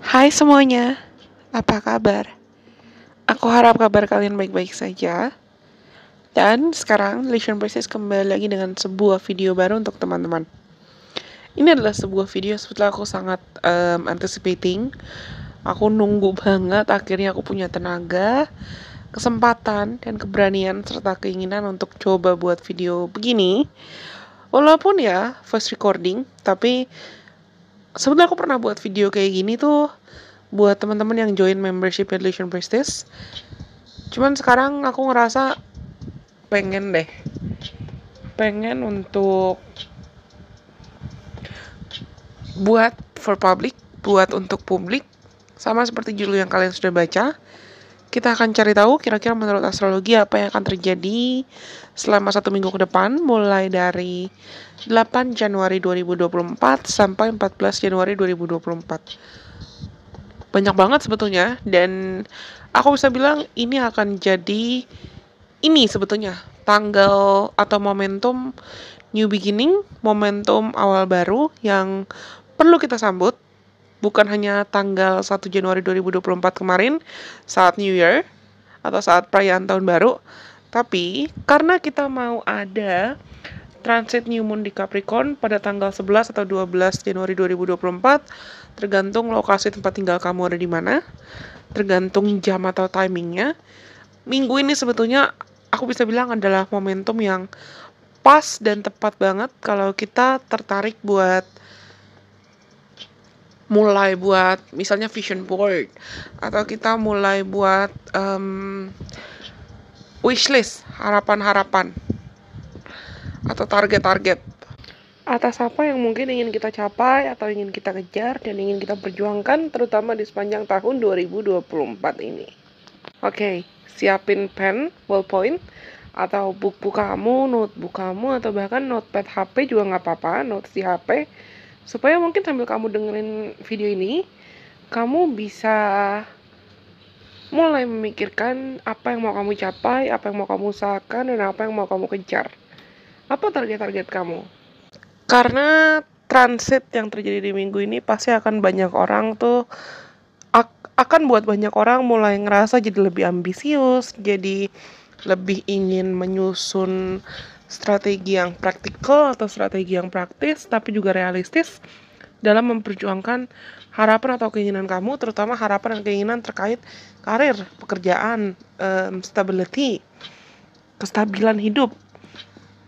Hai semuanya, apa kabar? Aku harap kabar kalian baik-baik saja. Dan sekarang Lesion Presses kembali lagi dengan sebuah video baru untuk teman-teman. Ini adalah sebuah video yang sebetulnya aku sangat anticipating. Aku nunggu banget, akhirnya aku punya tenaga, kesempatan, dan keberanian serta keinginan untuk coba buat video begini. Walaupun ya voice recording, tapi sebetulnya aku pernah buat video kayak gini tuh buat teman-teman yang join membership Lesion Presses. Cuman sekarang aku ngerasa pengen untuk buat for public, buat untuk publik. Sama seperti judul yang kalian sudah baca, kita akan cari tahu kira-kira menurut astrologi apa yang akan terjadi selama 1 minggu ke depan, mulai dari 8 Januari 2024 sampai 14 Januari 2024. Banyak banget sebetulnya, dan aku bisa bilang ini akan jadi sebetulnya tanggal atau momentum new beginning, momentum awal baru yang perlu kita sambut. Bukan hanya tanggal 1 Januari 2024 kemarin saat New Year atau saat perayaan tahun baru, tapi karena kita mau ada transit new moon di Capricorn pada tanggal 11 atau 12 Januari 2024, tergantung lokasi tempat tinggal kamu ada di mana, tergantung jam atau timingnya. Minggu ini sebetulnya aku bisa bilang adalah momentum yang pas dan tepat banget kalau kita tertarik buat mulai buat misalnya vision board, atau kita mulai buat wishlist, harapan-harapan atau target-target atas apa yang mungkin ingin kita capai atau ingin kita kejar dan ingin kita perjuangkan, terutama di sepanjang tahun 2024 ini. Oke, siapin pen, ballpoint, atau buku kamu, notebook kamu, atau bahkan notepad HP juga nggak apa-apa, notes di HP, supaya mungkin sambil kamu dengerin video ini, kamu bisa mulai memikirkan apa yang mau kamu capai, apa yang mau kamu usahakan, dan apa yang mau kamu kejar. Apa target-target kamu? Karena transit yang terjadi di minggu ini pasti akan banyak orang tuh, akan buat banyak orang mulai ngerasa jadi lebih ambisius, jadi lebih ingin menyusun strategi yang praktikal atau strategi yang praktis tapi juga realistis dalam memperjuangkan harapan atau keinginan kamu, terutama harapan dan keinginan terkait karir, pekerjaan, stability, kestabilan hidup,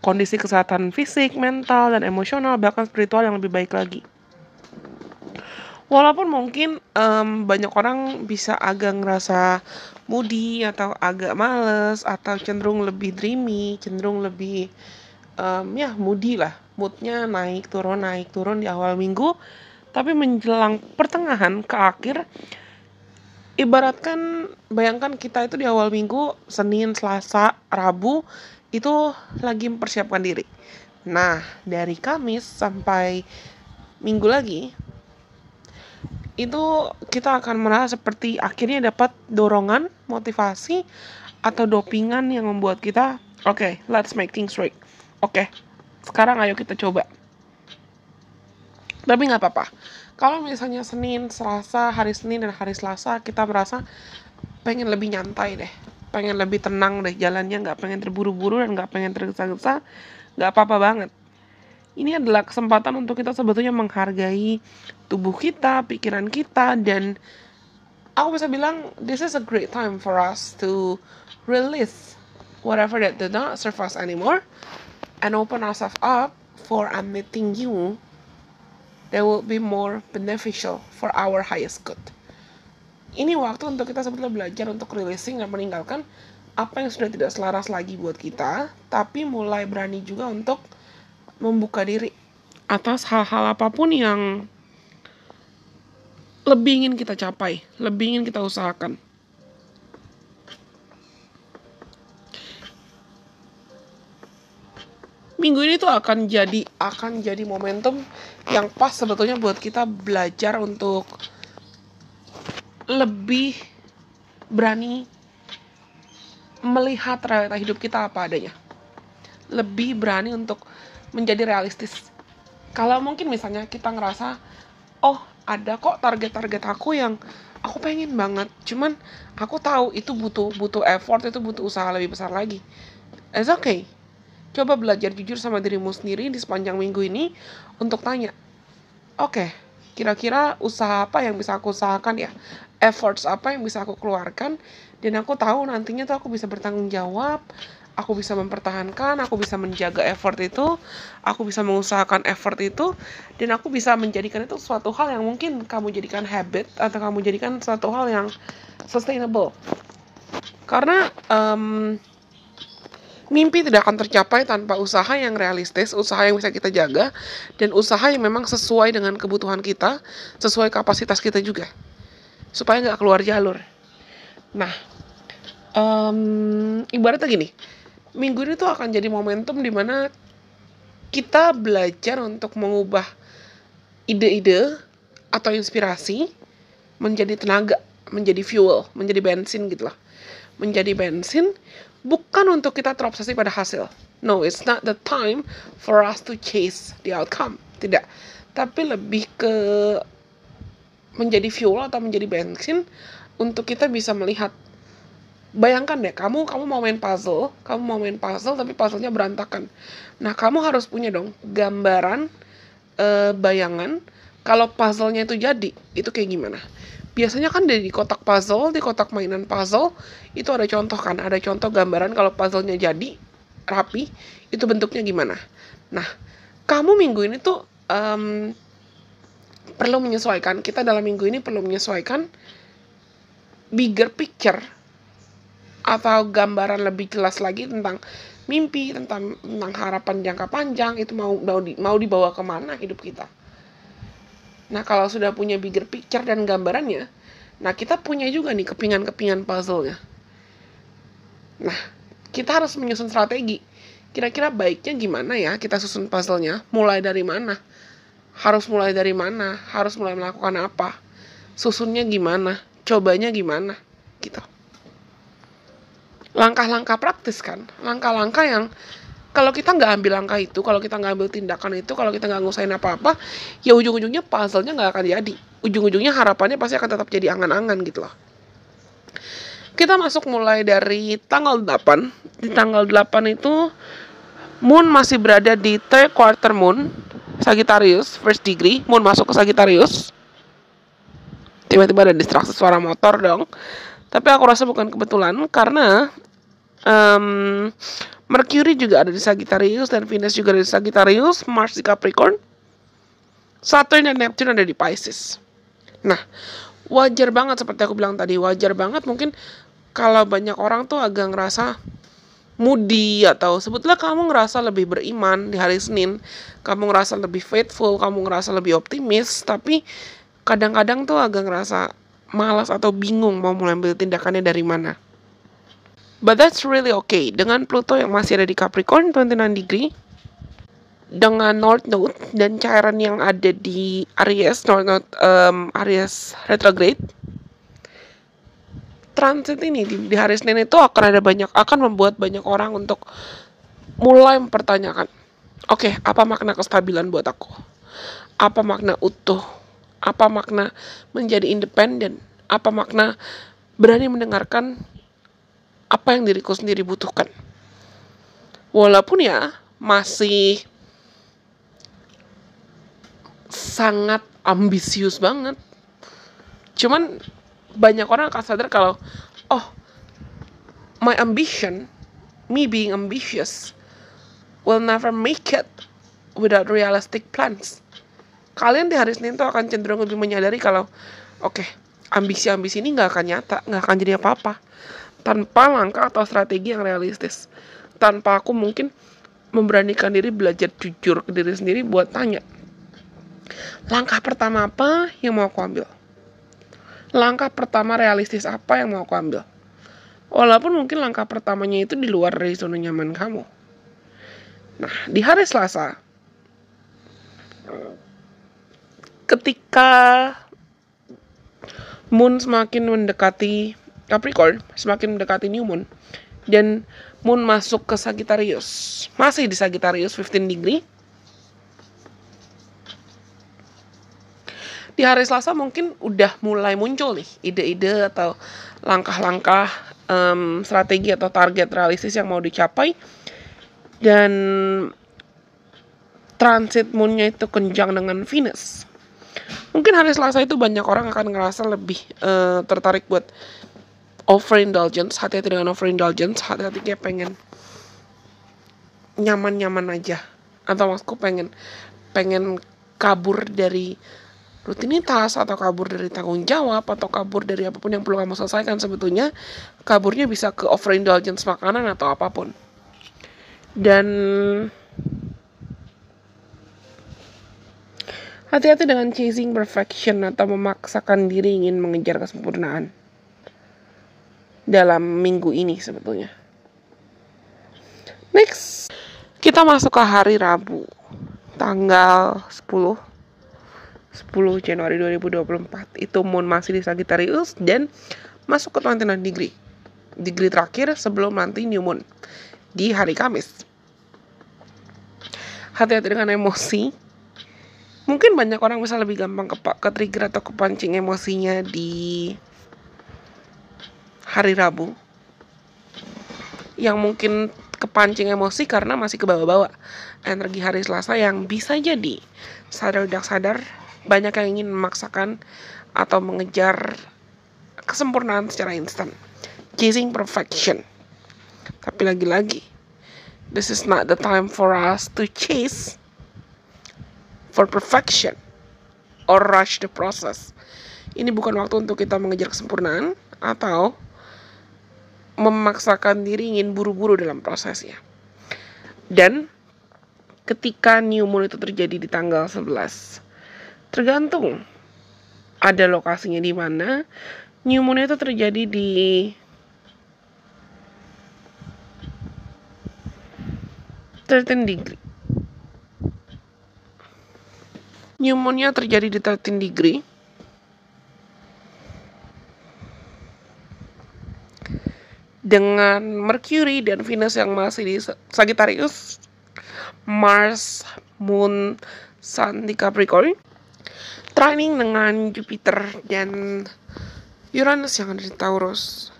kondisi kesehatan fisik, mental, dan emosional, bahkan spiritual yang lebih baik lagi. Walaupun mungkin banyak orang bisa agak ngerasa moody atau agak males atau cenderung lebih dreamy, cenderung lebih moody lah, moodnya naik turun di awal minggu, tapi menjelang pertengahan ke akhir, ibaratkan bayangkan kita itu di awal minggu, Senin, Selasa, Rabu itu lagi mempersiapkan diri. Nah, dari Kamis sampai Minggu lagi, itu kita akan merasa seperti akhirnya dapat dorongan, motivasi, atau dopingan yang membuat kita, oke, let's make things right. Oke, sekarang ayo kita coba. Tapi nggak apa-apa. Kalau misalnya Senin, Selasa, hari Senin dan hari Selasa kita merasa pengen lebih nyantai deh, pengen lebih tenang deh jalannya, nggak pengen terburu-buru dan nggak pengen tergesa-gesa, nggak apa-apa banget. Ini adalah kesempatan untuk kita sebetulnya menghargai tubuh kita, pikiran kita, dan aku bisa bilang this is a great time for us to release whatever that did not serve us anymore and open ourselves up for admitting you that will be more beneficial for our highest good. Ini waktu untuk kita sebetulnya belajar untuk releasing dan meninggalkan apa yang sudah tidak selaras lagi buat kita, tapi mulai berani juga untuk membuka diri atas hal-hal apapun yang lebih ingin kita capai, lebih ingin kita usahakan. Minggu ini tuh akan jadi momentum yang pas sebetulnya buat kita belajar untuk lebih berani melihat realita hidup kita apa adanya. Lebih berani untuk menjadi realistis. Kalau mungkin misalnya kita ngerasa, oh ada kok target-target aku yang aku pengen banget, cuman aku tahu itu butuh effort, itu butuh usaha lebih besar lagi. It's okay. Coba belajar jujur sama dirimu sendiri di sepanjang minggu ini untuk tanya, oke, kira-kira usaha apa yang bisa aku usahakan ya? Efforts apa yang bisa aku keluarkan? Dan aku tahu nantinya tuh aku bisa bertanggung jawab, aku bisa mempertahankan, aku bisa menjaga effort itu, aku bisa mengusahakan effort itu, dan aku bisa menjadikan itu suatu hal yang mungkin kamu jadikan habit, atau kamu jadikan suatu hal yang sustainable. Karena mimpi tidak akan tercapai tanpa usaha yang realistis, usaha yang bisa kita jaga, dan usaha yang memang sesuai dengan kebutuhan kita, sesuai kapasitas kita juga, supaya nggak keluar jalur. Nah, ibaratnya gini, minggu ini tuh akan jadi momentum dimana kita belajar untuk mengubah ide-ide atau inspirasi menjadi tenaga, menjadi fuel, menjadi bensin gitu lah. Menjadi bensin bukan untuk kita terobsesi pada hasil. No, it's not the time for us to chase the outcome. Tidak. Tapi lebih ke menjadi fuel atau menjadi bensin untuk kita bisa melihat. Bayangkan deh, kamu mau main puzzle, tapi puzzle-nya berantakan. Nah, kamu harus punya dong gambaran, bayangan kalau puzzle-nya itu jadi, itu kayak gimana. Biasanya kan di kotak puzzle, di kotak mainan puzzle, itu ada contoh kan, ada contoh gambaran kalau puzzle-nya jadi, rapi, itu bentuknya gimana. Nah, kamu minggu ini tuh perlu menyesuaikan, kita dalam minggu ini perlu menyesuaikan bigger picture, atau gambaran lebih jelas lagi tentang mimpi, tentang harapan jangka panjang, itu mau dibawa kemana hidup kita. Nah, kalau sudah punya bigger picture dan gambarannya, nah kita punya juga nih kepingan-kepingan puzzle-nya. Nah, kita harus menyusun strategi. Kira-kira baiknya gimana ya kita susun puzzle-nya? Mulai dari mana? Harus mulai dari mana? Harus mulai melakukan apa? Susunnya gimana? Cobanya gimana? Gitu. Langkah-langkah praktis kan? Langkah-langkah yang kalau kita nggak ambil langkah itu, kalau kita nggak ambil tindakan itu, kalau kita nggak ngusahain apa-apa, ya ujung-ujungnya puzzle-nya nggak akan jadi. Ujung-ujungnya harapannya pasti akan tetap jadi angan-angan gitu loh. Kita masuk mulai dari tanggal 8. Di tanggal 8 itu, Moon masih berada di third quarter Moon, Sagittarius, first degree. Moon masuk ke Sagittarius. Tiba-tiba ada distraksi suara motor dong. Tapi aku rasa bukan kebetulan, karena Mercury juga ada di Sagittarius, dan Venus juga ada di Sagittarius, Mars di Capricorn, Saturn dan Neptune ada di Pisces. Nah, wajar banget seperti aku bilang tadi, wajar banget mungkin kalau banyak orang tuh agak ngerasa moody, atau sebutlah kamu ngerasa lebih beriman di hari Senin, kamu ngerasa lebih faithful, kamu ngerasa lebih optimis, tapi kadang-kadang tuh agak ngerasa malas atau bingung mau mulai ambil tindakannya dari mana. But that's really okay. Dengan Pluto yang masih ada di Capricorn 29 degree, dengan North Node dan cairan yang ada di Aries, North Node Aries retrograde, transit ini di hari Senin itu akan membuat banyak orang untuk mulai mempertanyakan, oke, apa makna kestabilan buat aku? Apa makna utuh? Apa makna menjadi independen? Apa makna berani mendengarkan apa yang diriku sendiri butuhkan? Walaupun ya masih sangat ambisius banget. Cuman banyak orang akan sadar kalau, oh, my ambition, me being ambitious, will never make it without realistic plans. Kalian di hari Senin tuh akan cenderung lebih menyadari kalau, oke, ambisi-ambisi ini gak akan nyata, gak akan jadi apa-apa tanpa langkah atau strategi yang realistis. Tanpa aku mungkin memberanikan diri belajar jujur ke diri sendiri buat tanya, langkah pertama apa yang mau aku ambil? Langkah pertama realistis apa yang mau aku ambil? Walaupun mungkin langkah pertamanya itu di luar dari zona nyaman kamu. Nah, di hari Selasa, ketika Moon semakin mendekati Capricorn, semakin mendekati New Moon, dan Moon masuk ke Sagittarius, masih di Sagittarius 15 degree. Di Di hari Selasa mungkin udah mulai muncul nih ide-ide atau langkah-langkah strategi atau target realistis yang mau dicapai. Dan transit moonnya itu kenjang dengan Venus. Mungkin hari Selasa itu banyak orang akan ngerasa lebih tertarik buat overindulgence. Hati-hati dengan overindulgence. Hati-hati kayak pengen nyaman-nyaman aja, atau maksudku pengen kabur dari rutinitas, atau kabur dari tanggung jawab, atau kabur dari apapun yang perlu kamu selesaikan. Sebetulnya kaburnya bisa ke overindulgence makanan atau apapun. Dan hati-hati dengan chasing perfection atau memaksakan diri ingin mengejar kesempurnaan dalam minggu ini sebetulnya. Next, kita masuk ke hari Rabu, tanggal 10 Januari 2024. Itu moon masih di Sagittarius dan masuk ke 29 degree terakhir sebelum nanti new moon di hari Kamis. Hati-hati dengan emosi. Mungkin banyak orang bisa lebih gampang ke trigger atau kepancing emosinya di hari Rabu, yang mungkin kepancing emosi karena masih kebawa-bawa energi hari Selasa, yang bisa jadi sadar tidak sadar banyak yang ingin memaksakan atau mengejar kesempurnaan secara instan, chasing perfection. Tapi lagi-lagi, this is not the time for us to chase for perfection or rush the process. Ini bukan waktu untuk kita mengejar kesempurnaan atau memaksakan diri ingin buru-buru dalam prosesnya. Dan ketika new moon itu terjadi di tanggal 11, tergantung ada lokasinya di mana. New moon itu terjadi di degree. New moon-nya terjadi di 13 degree. Dengan Mercury dan Venus yang masih di Sagittarius, Mars, Moon, Sun di Capricorn, training dengan Jupiter dan Uranus yang ada di Taurus.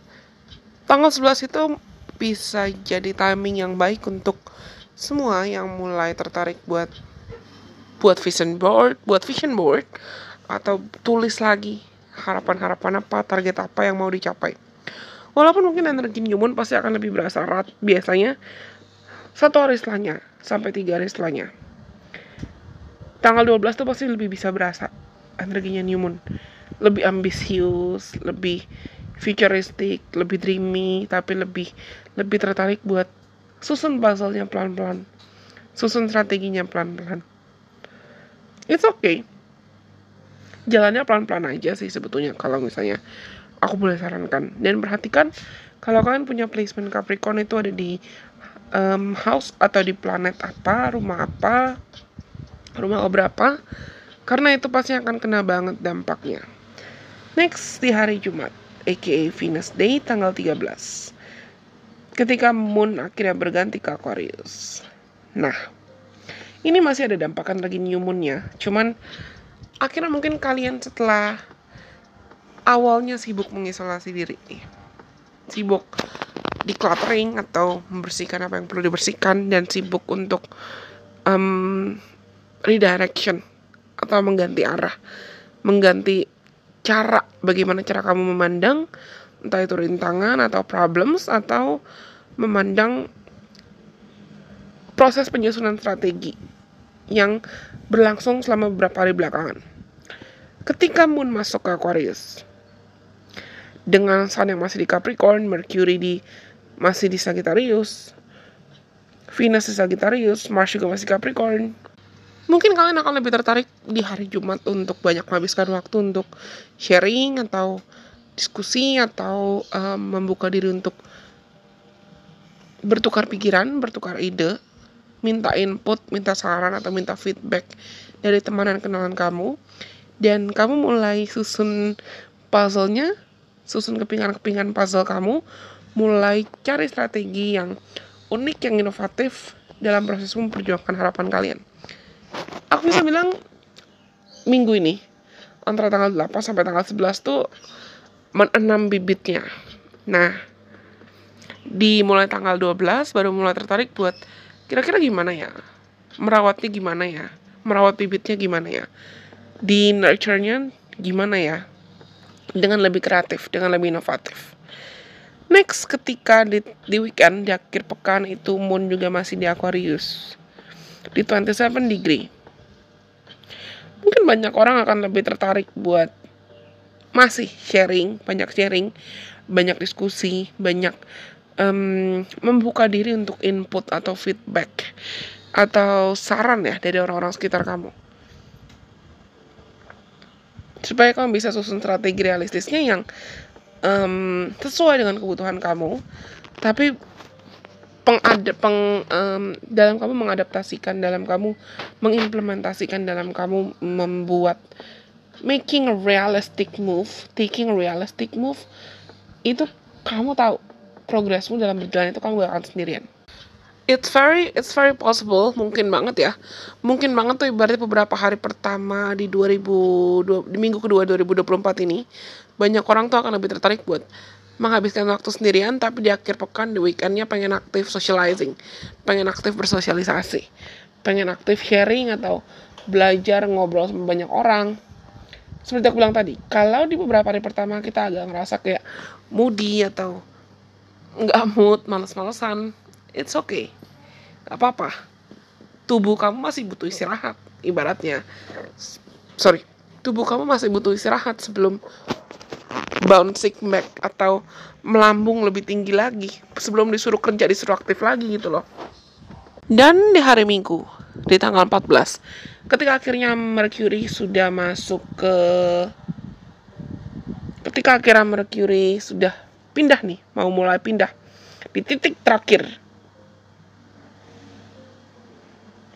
Tanggal 11 itu bisa jadi timing yang baik untuk semua yang mulai tertarik buat vision board atau tulis lagi harapan-harapan apa, target apa yang mau dicapai. Walaupun mungkin energi new moon pasti akan lebih berasa erat biasanya 1 hari setelahnya sampai 3 hari setelahnya. Tanggal 12 tuh pasti lebih bisa berasa energinya new moon, lebih ambisius, lebih futuristic, lebih dreamy, tapi lebih tertarik buat susun puzzle-nya pelan-pelan, susun strateginya pelan-pelan. It's okay, jalannya pelan-pelan aja sih sebetulnya kalau misalnya aku boleh sarankan. Dan perhatikan kalau kalian punya placement Capricorn itu ada di house atau di planet apa, rumah berapa, karena itu pasti akan kena banget dampaknya. Next, di hari Jumat, aka Venus Day, tanggal 13, ketika moon akhirnya berganti ke Aquarius. Nah, ini masih ada dampakan lagi new moon-nya, cuman akhirnya mungkin kalian setelah awalnya sibuk mengisolasi diri, sibuk decluttering atau membersihkan apa yang perlu dibersihkan, dan sibuk untuk redirection atau mengganti arah, mengganti cara, bagaimana cara kamu memandang, entah itu rintangan atau problems, atau memandang proses penyusunan strategi yang berlangsung selama beberapa hari belakangan. Ketika moon masuk ke Aquarius dengan sun yang masih di Capricorn, Mercury masih di Sagittarius, Venus di Sagittarius, Mars juga masih Capricorn, mungkin kalian akan lebih tertarik di hari Jumat untuk banyak menghabiskan waktu untuk sharing atau diskusi atau membuka diri untuk bertukar pikiran, bertukar ide, minta input, minta saran, atau minta feedback dari teman dan kenalan kamu. Dan kamu mulai susun puzzle-nya, susun kepingan-kepingan puzzle kamu, mulai cari strategi yang unik, yang inovatif dalam proses memperjuangkan harapan kalian. Aku bisa bilang minggu ini antara tanggal 8 sampai tanggal 11 tuh menanam bibitnya. Nah, dimulai tanggal 12 baru mulai tertarik buat kira-kira gimana ya, merawatnya gimana ya, merawat bibitnya gimana ya, di nurture-nya gimana ya, dengan lebih kreatif, dengan lebih inovatif. Next, ketika di weekend, di akhir pekan itu moon juga masih di Aquarius, di 27 degree. Mungkin banyak orang akan lebih tertarik buat masih sharing, banyak diskusi, banyak membuka diri untuk input atau feedback atau saran ya dari orang-orang sekitar kamu, supaya kamu bisa susun strategi realistisnya yang sesuai dengan kebutuhan kamu, tapi dalam kamu mengadaptasikan, dalam kamu mengimplementasikan, dalam kamu membuat taking a realistic move, itu kamu tahu progresmu dalam berjalan itu kamu gak akan sendirian. It's very possible, mungkin banget tuh ibaratnya beberapa hari pertama di minggu kedua 2024 ini, banyak orang tuh akan lebih tertarik buat menghabiskan waktu sendirian, tapi di akhir pekan, di weekendnya pengen aktif socializing, pengen aktif bersosialisasi, pengen aktif sharing atau belajar ngobrol sama banyak orang. Seperti aku bilang tadi, kalau di beberapa hari pertama kita agak ngerasa kayak moody atau nggak mood, males-malesan, it's okay, nggak apa-apa. Tubuh kamu masih butuh istirahat, tubuh kamu masih butuh istirahat sebelum bouncing back atau melambung lebih tinggi lagi, sebelum disuruh kerja, disuruh aktif lagi gitu loh. Dan di hari Minggu, di tanggal 14, ketika akhirnya Mercury sudah pindah nih, mau mulai pindah di titik terakhir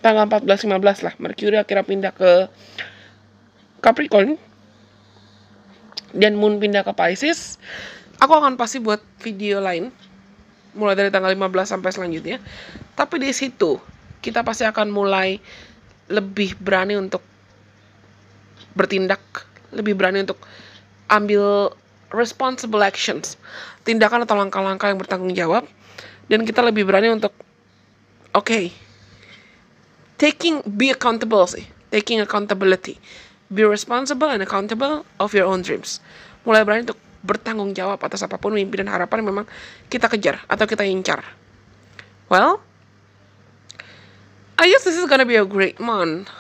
tanggal 14-15 lah, Mercury akhirnya pindah ke Capricorn dan Moon pindah ke Pisces. Aku akan pasti buat video lain mulai dari tanggal 15 sampai selanjutnya, tapi di situ kita pasti akan mulai lebih berani untuk bertindak, lebih berani untuk ambil responsible actions, tindakan atau langkah-langkah yang bertanggung jawab, dan kita lebih berani untuk taking accountability, be responsible and accountable of your own dreams. Mulai berani untuk bertanggung jawab atas apapun mimpi dan harapan yang memang kita kejar atau kita incar. Well, I guess this is gonna be a great month,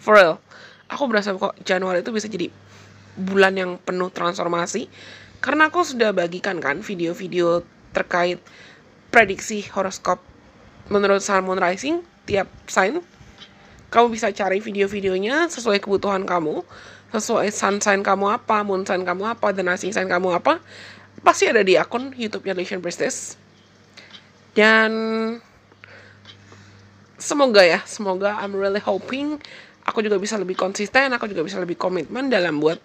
for real. Aku berasa kok Januari itu bisa jadi bulan yang penuh transformasi, karena aku sudah bagikan kan video-video terkait prediksi horoskop menurut Sun, Moon, Rising tiap sign. Kamu bisa cari video-videonya sesuai kebutuhan kamu, sesuai Sun sign kamu apa, Moon sign kamu apa, dan Rising sign kamu apa. Pasti ada di akun YouTube-nya Lesion Priestess. Dan semoga I'm really hoping aku juga bisa lebih konsisten, aku juga bisa lebih komitmen dalam buat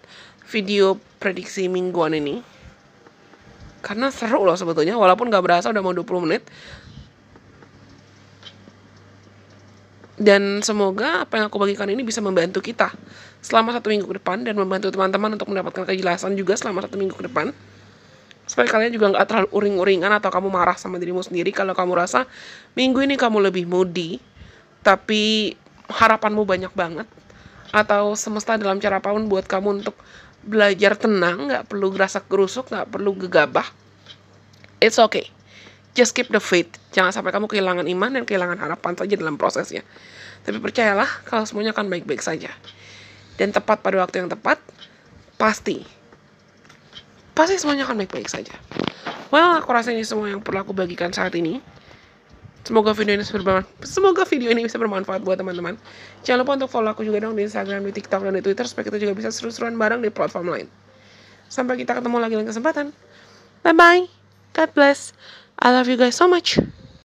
video prediksi mingguan ini. Karena seru loh sebetulnya, walaupun gak berasa udah mau 20 menit. Dan semoga apa yang aku bagikan ini bisa membantu kita selama 1 minggu ke depan, dan membantu teman-teman untuk mendapatkan kejelasan juga selama 1 minggu ke depan. Supaya kalian juga gak terlalu uring-uringan atau kamu marah sama dirimu sendiri kalau kamu rasa minggu ini kamu lebih moody, tapi harapanmu banyak banget, atau semesta dalam cara apapun buat kamu untuk belajar tenang, gak perlu gerasa gerusuk, gak perlu gegabah. It's okay, just keep the faith. Jangan sampai kamu kehilangan iman dan kehilangan harapan saja dalam prosesnya. Tapi percayalah kalau semuanya akan baik-baik saja, dan tepat pada waktu yang tepat, pasti semuanya akan baik-baik saja. Well, aku rasa ini semua yang perlu aku bagikan saat ini. Semoga video ini bisa bermanfaat buat teman-teman. Jangan lupa untuk follow aku juga dong di Instagram, di TikTok, dan di Twitter, supaya kita juga bisa seru-seruan bareng di platform lain. Sampai kita ketemu lagi dalam kesempatan. Bye-bye. God bless. I love you guys so much.